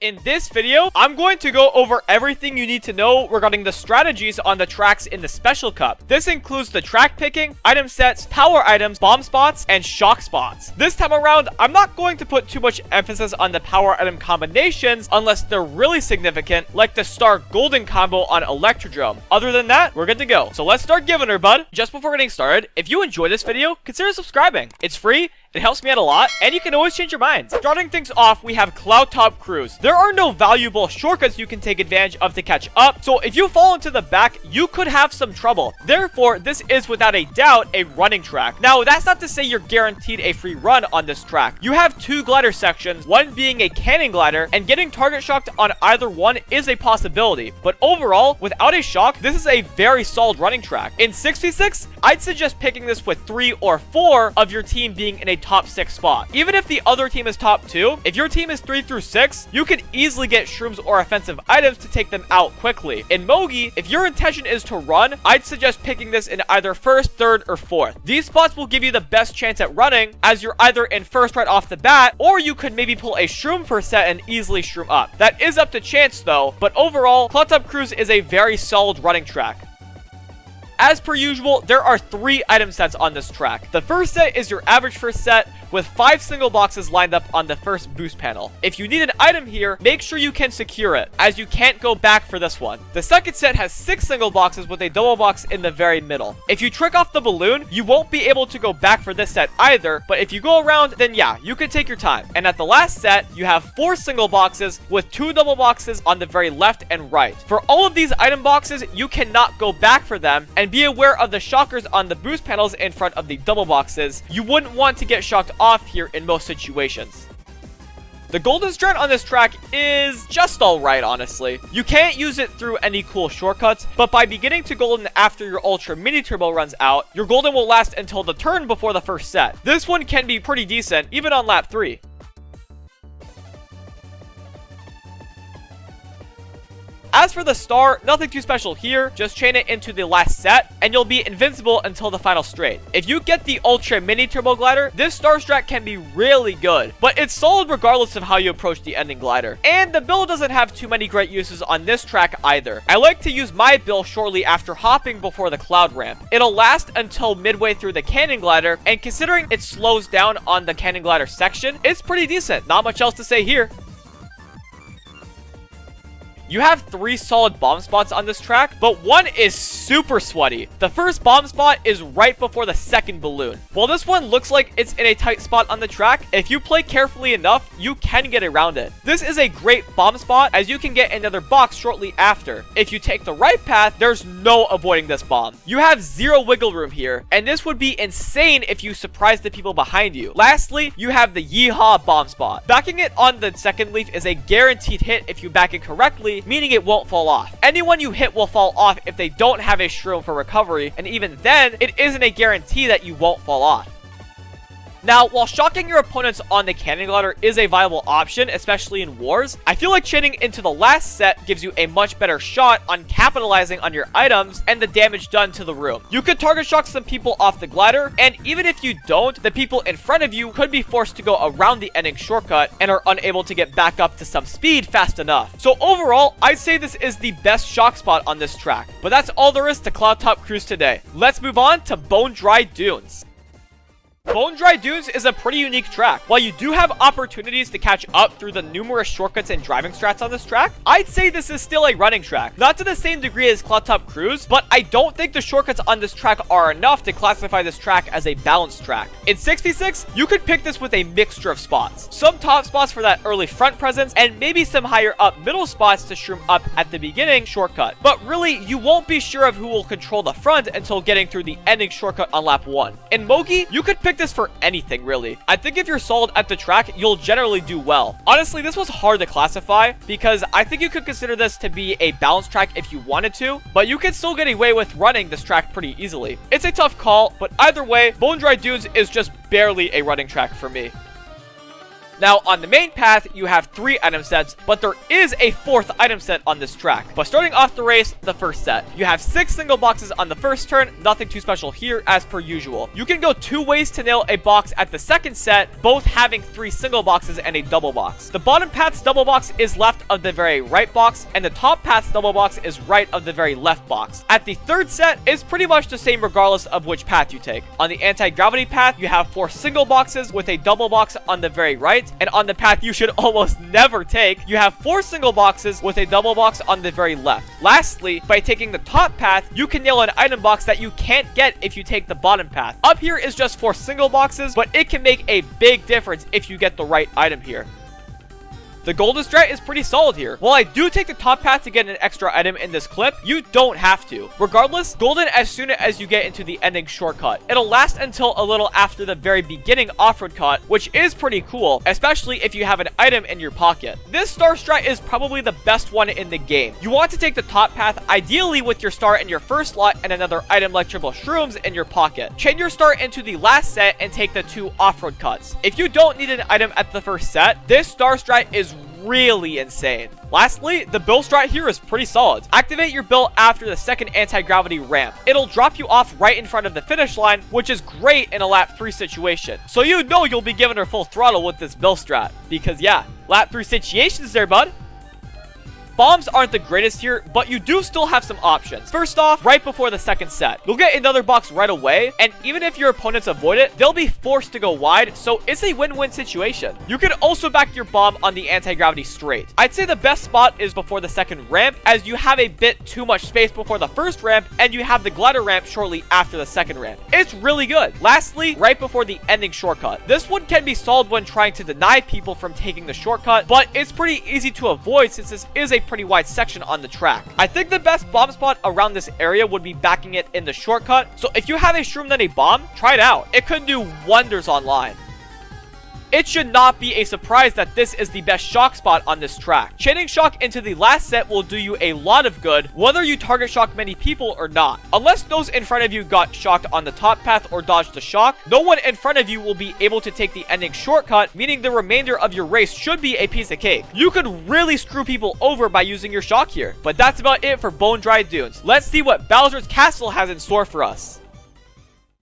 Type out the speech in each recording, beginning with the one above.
In this video, I'm going to go over everything you need to know regarding the strategies on the tracks in the Special Cup. This includes the track picking, item sets, power items, bomb spots, and shock spots. This time around, I'm not going to put too much emphasis on the power item combinations unless they're really significant, like the Star Golden combo on Electrodrome. Other than that, we're good to go. So let's start giving her, bud. Just before getting started, if you enjoyed this video, consider subscribing. It's free. It helps me out a lot, and you can always change your minds. Starting things off, we have Cloudtop Cruise. There are no valuable shortcuts you can take advantage of to catch up, so if you fall into the back, you could have some trouble. Therefore, this is without a doubt a running track. Now, that's not to say you're guaranteed a free run on this track. You have two glider sections, one being a cannon glider, and getting target shocked on either one is a possibility. But overall, without a shock, this is a very solid running track. In 6v6, I'd suggest picking this with 3 or 4 of your team being in a top 6 spot. Even if the other team is top 2, if your team is 3 through 6, you can easily get shrooms or offensive items to take them out quickly. In Mogi, if your intention is to run, I'd suggest picking this in either 1st, 3rd, or 4th. These spots will give you the best chance at running, as you're either in 1st right off the bat, or you could maybe pull a shroom first set and easily shroom up. That is up to chance though, but overall, Cloudtop Cruise is a very solid running track. As per usual, there are 3 item sets on this track. The first set is your average first set, with 5 single boxes lined up on the first boost panel. If you need an item here, make sure you can secure it, as you can't go back for this one. The second set has 6 single boxes with a double box in the very middle. If you trick off the balloon, you won't be able to go back for this set either, but if you go around, then yeah, you can take your time. And at the last set, you have 4 single boxes with 2 double boxes on the very left and right. For all of these item boxes, you cannot go back for them, and be aware of the shockers on the boost panels in front of the double boxes. You wouldn't want to get shocked off here in most situations. The golden strat on this track is just alright, honestly. You can't use it through any cool shortcuts, but by beginning to golden after your ultra mini turbo runs out, your golden will last until the turn before the first set. This one can be pretty decent, even on lap 3. As for the star, nothing too special here, just chain it into the last set, and you'll be invincible until the final straight. If you get the Ultra Mini Turbo Glider, this star strat can be really good, but it's solid regardless of how you approach the ending glider. And the build doesn't have too many great uses on this track either. I like to use my build shortly after hopping before the cloud ramp. It'll last until midway through the cannon glider, and considering it slows down on the cannon glider section, it's pretty decent. Not much else to say here. You have 3 solid bomb spots on this track, but one is super sweaty. The first bomb spot is right before the second balloon. While this one looks like it's in a tight spot on the track, if you play carefully enough, you can get around it. This is a great bomb spot, as you can get another box shortly after. If you take the right path, there's no avoiding this bomb. You have 0 wiggle room here, and this would be insane if you surprise the people behind you. Lastly, you have the Yeehaw bomb spot. Backing it on the second leaf is a guaranteed hit if you back it correctly, meaning it won't fall off. Anyone you hit will fall off if they don't have a shroom for recovery, and even then, it isn't a guarantee that you won't fall off. Now, while shocking your opponents on the cannon glider is a viable option, especially in wars, I feel like chaining into the last set gives you a much better shot on capitalizing on your items and the damage done to the room. You could target shock some people off the glider, and even if you don't, the people in front of you could be forced to go around the ending shortcut and are unable to get back up to some speed fast enough. So overall, I'd say this is the best shock spot on this track. But that's all there is to Cloudtop Cruise today. Let's move on to Bone Dry Dunes. Bone Dry Dunes is a pretty unique track. While you do have opportunities to catch up through the numerous shortcuts and driving strats on this track, I'd say this is still a running track. Not to the same degree as Cloudtop Cruise, but I don't think the shortcuts on this track are enough to classify this track as a balanced track. In 6v6, you could pick this with a mixture of spots. Some top spots for that early front presence, and maybe some higher up middle spots to shroom up at the beginning shortcut. But really, you won't be sure of who will control the front until getting through the ending shortcut on lap 1. In Mogi, you could pick this for anything, really. I think if you're solid at the track, you'll generally do well. Honestly, this was hard to classify because I think you could consider this to be a balanced track if you wanted to, but you can still get away with running this track pretty easily. It's a tough call, but either way, Bone Dry Dunes is just barely a running track for me. Now, on the main path, you have 3 item sets, but there is a 4th item set on this track. But starting off the race, the first set, you have 6 single boxes on the first turn, nothing too special here as per usual. You can go 2 ways to nail a box at the second set, both having 3 single boxes and a double box. The bottom path's double box is left of the very right box, and the top path's double box is right of the very left box. At the third set, it's pretty much the same regardless of which path you take. On the anti-gravity path, you have 4 single boxes with a double box on the very right, and on the path you should almost never take, you have 4 single boxes with a double box on the very left. Lastly, by taking the top path, you can nail an item box that you can't get if you take the bottom path. Up here is just 4 single boxes, but it can make a big difference if you get the right item here. The golden strat is pretty solid here. While I do take the top path to get an extra item in this clip, you don't have to. Regardless, golden as soon as you get into the ending shortcut. It'll last until a little after the very beginning off-road cut, which is pretty cool, especially if you have an item in your pocket. This star strat is probably the best one in the game. You want to take the top path, ideally with your star in your first slot and another item like triple shrooms in your pocket. Chain your star into the last set and take the 2 off-road cuts. If you don't need an item at the first set, this star strat is really insane. Lastly, the bill strat here is pretty solid. Activate your bill after the second anti-gravity ramp. It'll drop you off right in front of the finish line, which is great in a lap 3 situation. So you know you'll be giving her full throttle with this bill strat. Because yeah, lap 3 situations there, bud. Bombs aren't the greatest here, but you do still have some options. First off, right before the second set, you'll get another box right away, and even if your opponents avoid it, they'll be forced to go wide, so it's a win-win situation. You can also back your bomb on the anti-gravity straight. I'd say the best spot is before the second ramp, as you have a bit too much space before the first ramp, and you have the glider ramp shortly after the second ramp. It's really good. Lastly, right before the ending shortcut. This one can be solved when trying to deny people from taking the shortcut, but it's pretty easy to avoid since this is a pretty wide section on the track. I think the best bomb spot around this area would be backing it in the shortcut, so if you have a shroom then a bomb, try it out. It could do wonders online. It should not be a surprise that this is the best shock spot on this track. Chaining shock into the last set will do you a lot of good, whether you target shock many people or not. Unless those in front of you got shocked on the top path or dodged the shock, no one in front of you will be able to take the ending shortcut, meaning the remainder of your race should be a piece of cake. You could really screw people over by using your shock here. But that's about it for Bone Dry Dunes. Let's see what Bowser's Castle has in store for us.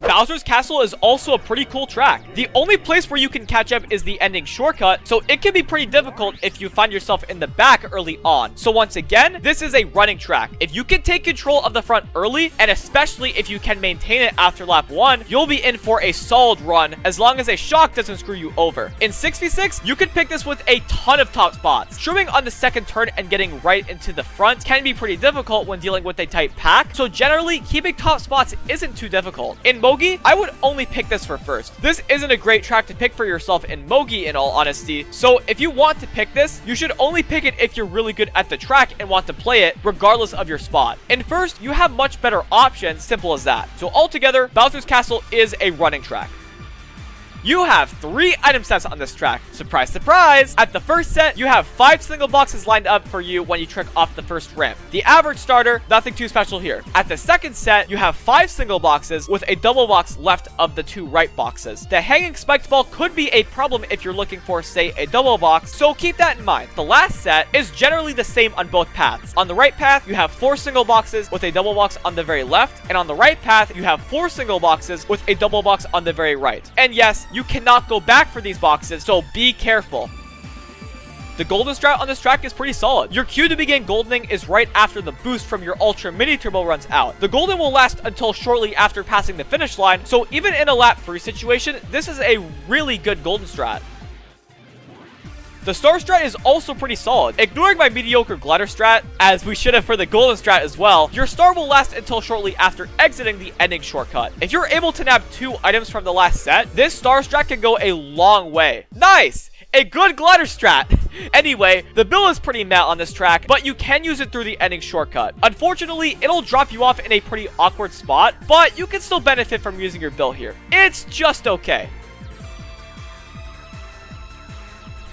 Bowser's Castle is also a pretty cool track. The only place where you can catch up is the ending shortcut, so it can be pretty difficult if you find yourself in the back early on. So once again, this is a running track. If you can take control of the front early, and especially if you can maintain it after lap 1, you'll be in for a solid run as long as a shock doesn't screw you over. In 6v6, you can pick this with a ton of top spots. Shrooming on the second turn and getting right into the front can be pretty difficult when dealing with a tight pack, so generally, keeping top spots isn't too difficult. In Mogi, I would only pick this for first. This isn't a great track to pick for yourself in Mogi in all honesty, so if you want to pick this, you should only pick it if you're really good at the track and want to play it regardless of your spot. In first, you have much better options, simple as that. So altogether, Bowser's Castle is a running track. You have 3 item sets on this track. Surprise, surprise! At the first set, you have 5 single boxes lined up for you when you trick off the first ramp. The average starter, nothing too special here. At the second set, you have 5 single boxes with a double box left of the 2 right boxes. The hanging spiked ball could be a problem if you're looking for, say, a double box, so keep that in mind. The last set is generally the same on both paths. On the right path, you have 4 single boxes with a double box on the very left, and on the right path, you have 4 single boxes with a double box on the very right. And yes, you cannot go back for these boxes, so be careful. The golden strat on this track is pretty solid. Your cue to begin goldening is right after the boost from your ultra mini turbo runs out. The golden will last until shortly after passing the finish line, so even in a lap 3 situation, this is a really good golden strat. The star strat is also pretty solid. Ignoring my mediocre glider strat, as we should have for the golden strat as well, your star will last until shortly after exiting the ending shortcut. If you're able to nab 2 items from the last set, this star strat can go a long way. Nice! A good glider strat! Anyway, the bill is pretty meh on this track, but you can use it through the ending shortcut. Unfortunately, it'll drop you off in a pretty awkward spot, but you can still benefit from using your bill here. It's just okay.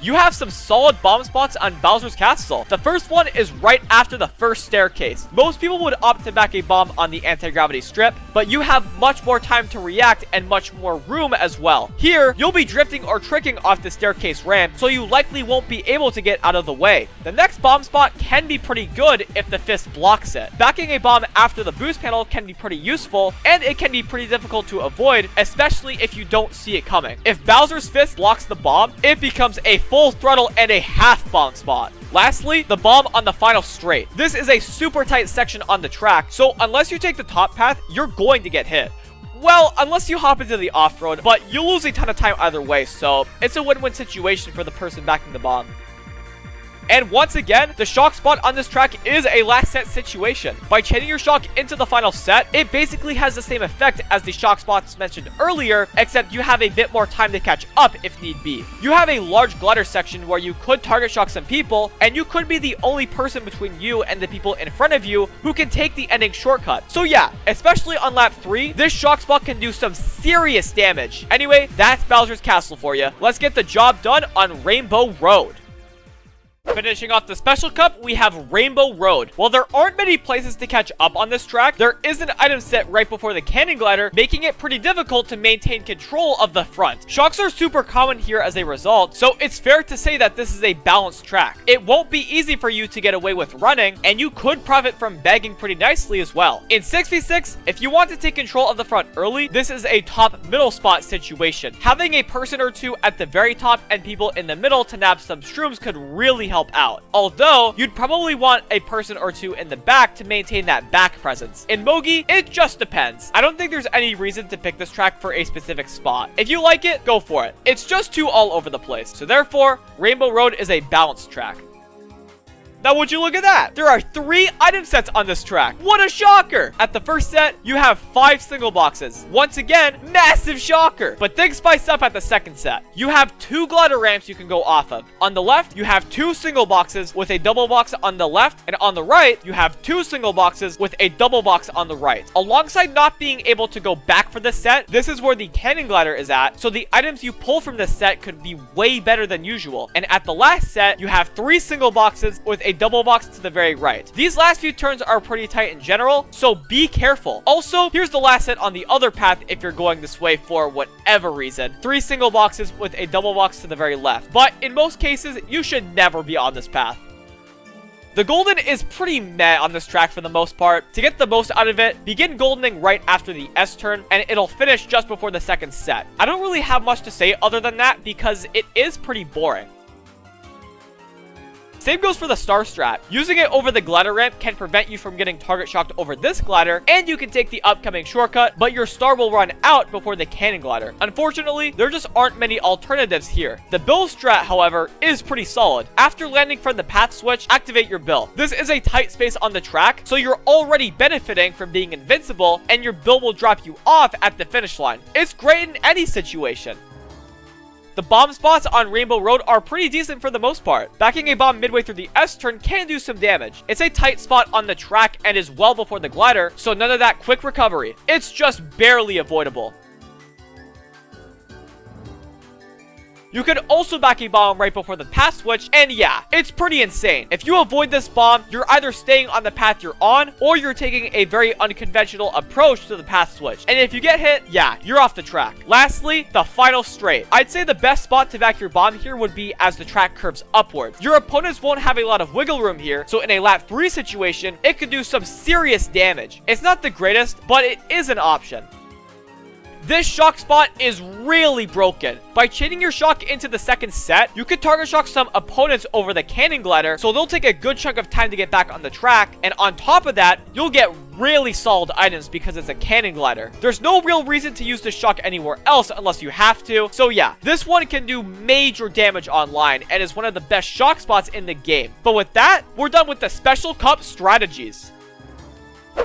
You have some solid bomb spots on Bowser's Castle. The first one is right after the first staircase. Most people would opt to back a bomb on the anti-gravity strip, but you have much more time to react and much more room as well. Here, you'll be drifting or tricking off the staircase ramp, so you likely won't be able to get out of the way. The next bomb spot can be pretty good if the fist blocks it. Backing a bomb after the boost panel can be pretty useful, and it can be pretty difficult to avoid, especially if you don't see it coming. If Bowser's fist blocks the bomb, it becomes a full throttle and a half bomb spot. Lastly, the bomb on the final straight. This is a super tight section on the track, so unless you take the top path, you're going to get hit. Well, unless you hop into the off-road, but you'll lose a ton of time either way, so it's a win-win situation for the person backing the bomb. And once again, the shock spot on this track is a last set situation. By chaining your shock into the final set, it basically has the same effect as the shock spots mentioned earlier, except you have a bit more time to catch up if need be. You have a large glider section where you could target shock some people, and you could be the only person between you and the people in front of you who can take the ending shortcut. So yeah, especially on lap 3, this shock spot can do some serious damage. Anyway, that's Bowser's Castle for you. Let's get the job done on Rainbow Road. Finishing off the Special Cup, we have Rainbow Road. While there aren't many places to catch up on this track, there is an item set right before the cannon glider, making it pretty difficult to maintain control of the front. Shocks are super common here as a result, so it's fair to say that this is a balanced track. It won't be easy for you to get away with running, and you could profit from bagging pretty nicely as well. In 6v6, if you want to take control of the front early, this is a top middle spot situation. Having a person or two at the very top and people in the middle to nab some shrooms could really help out. Although, you'd probably want a person or two in the back to maintain that back presence. In Mogi, it just depends. I don't think there's any reason to pick this track for a specific spot. If you like it, go for it. It's just too all over the place. So therefore, Rainbow Road is a balanced track. Now would you look at that? There are 3 item sets on this track. What a shocker! At the first set, you have 5 single boxes. Once again, massive shocker. But things spice up at the second set. You have 2 glider ramps you can go off of. On the left, you have 2 single boxes with a double box on the left. And on the right, you have 2 single boxes with a double box on the right. Alongside not being able to go back for this set, this is where the cannon glider is at. So the items you pull from this set could be way better than usual. And at the last set, you have 3 single boxes with a double box to the very right. These last few turns are pretty tight in general, so be careful. Also, here's the last set on the other path if you're going this way for whatever reason. 3 single boxes with a double box to the very left. But in most cases, you should never be on this path. The golden is pretty meh on this track for the most part. To get the most out of it, begin goldening right after the S turn, and it'll finish just before the second set. I don't really have much to say other than that because it is pretty boring. Same goes for the star strat. Using it over the glider ramp can prevent you from getting target shocked over this glider, and you can take the upcoming shortcut, but your star will run out before the cannon glider. Unfortunately, there just aren't many alternatives here. The bill strat, however, is pretty solid. After landing from the path switch, activate your bill. This is a tight space on the track, so you're already benefiting from being invincible, and your bill will drop you off at the finish line. It's great in any situation. The bomb spots on Rainbow Road are pretty decent for the most part. Backing a bomb midway through the S turn can do some damage. It's a tight spot on the track and is well before the glider, so none of that quick recovery. It's just barely avoidable. You could also back a bomb right before the path switch, and yeah, it's pretty insane. If you avoid this bomb, you're either staying on the path you're on, or you're taking a very unconventional approach to the path switch. And if you get hit, yeah, you're off the track. Lastly, the final straight. I'd say the best spot to back your bomb here would be as the track curves upwards. Your opponents won't have a lot of wiggle room here, so in a lap 3 situation, it could do some serious damage. It's not the greatest, but it is an option. This shock spot is really broken. By chaining your shock into the second set, you could target shock some opponents over the cannon glider, so they'll take a good chunk of time to get back on the track, and on top of that, you'll get really solid items because it's a cannon glider. There's no real reason to use this shock anywhere else unless you have to, so yeah, this one can do major damage online and is one of the best shock spots in the game. But with that, we're done with the Special Cup strategies.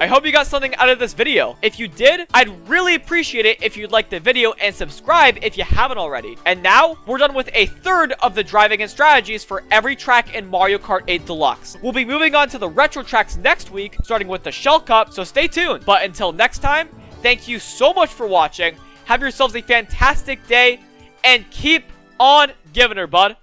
I hope you got something out of this video. If you did, I'd really appreciate it if you'd like the video and subscribe if you haven't already. And now, we're done with a third of the driving and strategies for every track in Mario Kart 8 Deluxe. We'll be moving on to the retro tracks next week, starting with the Shell Cup, so stay tuned. But until next time, thank you so much for watching. Have yourselves a fantastic day, and keep on giving her, bud.